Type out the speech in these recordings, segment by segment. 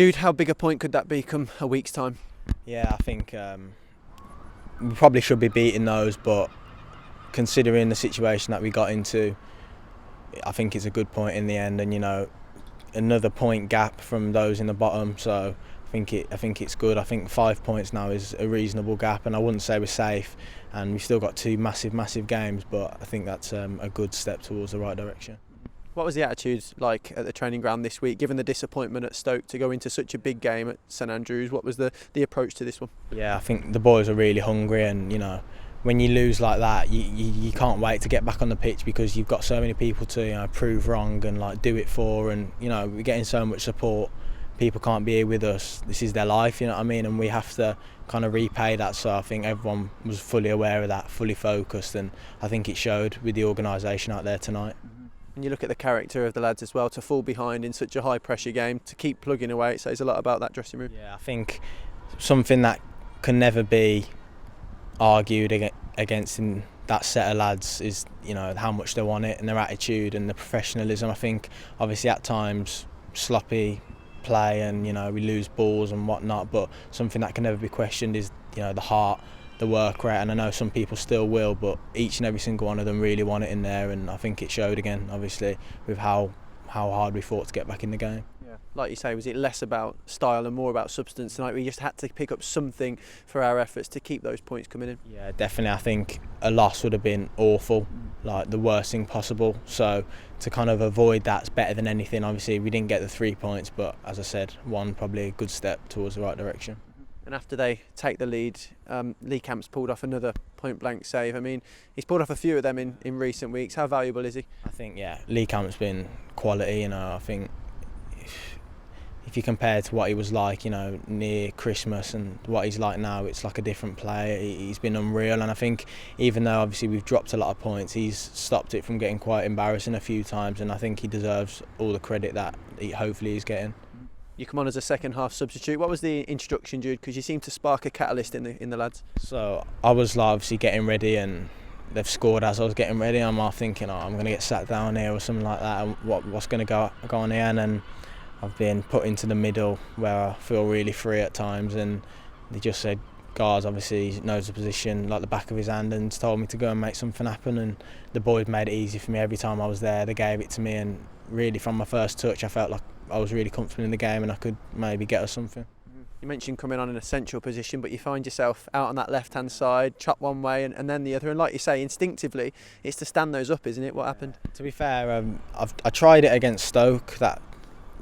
Jude, how big a point could that be come a week's time? Yeah, I think we probably should be beating those, but considering the situation that we got into, I think it's a good point in the end, and another point gap from those in the bottom. So I think it's good. I think 5 points now is a reasonable gap, and I wouldn't say we're safe. And we've still got two massive games, but I think that's a good step towards the right direction. What was the attitude like at the training ground this week, given the disappointment at Stoke to go into such a big game at St Andrews? What was the approach to this one? Yeah, I think the boys are really hungry, and when you lose like that, you can't wait to get back on the pitch, because you've got so many people to prove wrong and do it for, and we're getting so much support. People can't be here with us. This is their life, and we have to kind of repay that. So I think everyone was fully aware of that, fully focused, and I think it showed with the organisation out there tonight. And you look at the character of the lads as well, to fall behind in such a high pressure game, to keep plugging away, it says a lot about that dressing room. Yeah, I think something that can never be argued against in that set of lads is how much they want it, and their attitude and the professionalism. I think obviously at times sloppy play, and we lose balls and whatnot, but something that can never be questioned is the heart, the work rate, and I know some people still will, but each and every single one of them really want it in there, and I think it showed again, obviously, with how hard we fought to get back in the game. Yeah. Like you say, was it less about style and more about substance tonight? We just had to pick up something for our efforts to keep those points coming in. Yeah, definitely. I think a loss would have been awful, like the worst thing possible. So to kind of avoid that's better than anything. Obviously, we didn't get the 3 points, but as I said, one probably a good step towards the right direction. And after they take the lead, Lee Camp's pulled off another point-blank save. I mean, he's pulled off a few of them in recent weeks. How valuable is he? I think, Lee Camp's been quality. I think if you compare to what he was like, near Christmas and what he's like now, it's like a different player. He's been unreal, and I think even though obviously we've dropped a lot of points, he's stopped it from getting quite embarrassing a few times, and I think he deserves all the credit that hopefully he's getting. You come on as a second half substitute. What was the introduction, Jude? Because you seem to spark a catalyst in the lads. So I was obviously getting ready, and they've scored as I was getting ready. I'm thinking, I'm going to get sat down here or something like that, and what's going to go on here, and then I've been put into the middle where I feel really free at times, and they just said, Gars obviously knows the position like the back of his hand, and told me to go and make something happen, and the boys made it easy for me every time I was there. They gave it to me, and really from my first touch I felt like I was really comfortable in the game and I could maybe get us something. You mentioned coming on in a central position, but you find yourself out on that left-hand side, chop one way and then the other, and like you say, instinctively it's to stand those up, isn't it? What happened? To be fair, I tried it against Stoke, that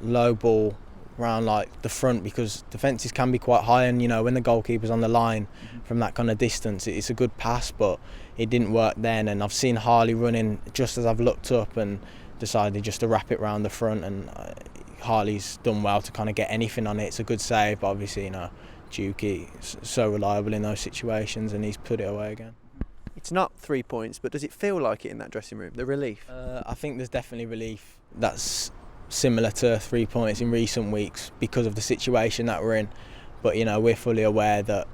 low ball round like the front, because defences can be quite high, and when the goalkeeper's on the line from that kind of distance, it's a good pass, but it didn't work then. And I've seen Harley running just as I've looked up and decided just to wrap it round the front, and Harley's done well to kind of get anything on it. It's a good save, but obviously Dukey so reliable in those situations, and he's put it away again. It's not 3 points, but does it feel like it in that dressing room, the relief? I think there's definitely relief that's similar to 3 points in recent weeks because of the situation that we're in, but we're fully aware that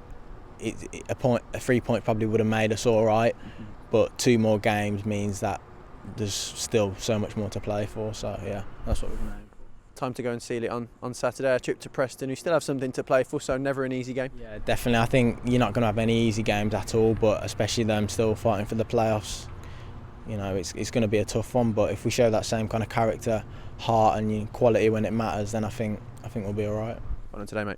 a 3 point probably would have made us all right, but 2 more games means that there's still so much more to play for. So yeah, that's what we're going to aim for. Time to go and seal it on Saturday. A trip to Preston, who still have something to play for, so never an easy game. Yeah, definitely. I think you're not going to have any easy games at all, but especially them still fighting for the playoffs. It's going to be a tough one, but if we show that same kind of character, heart and quality when it matters, then I think we'll be all right. Well done today, mate.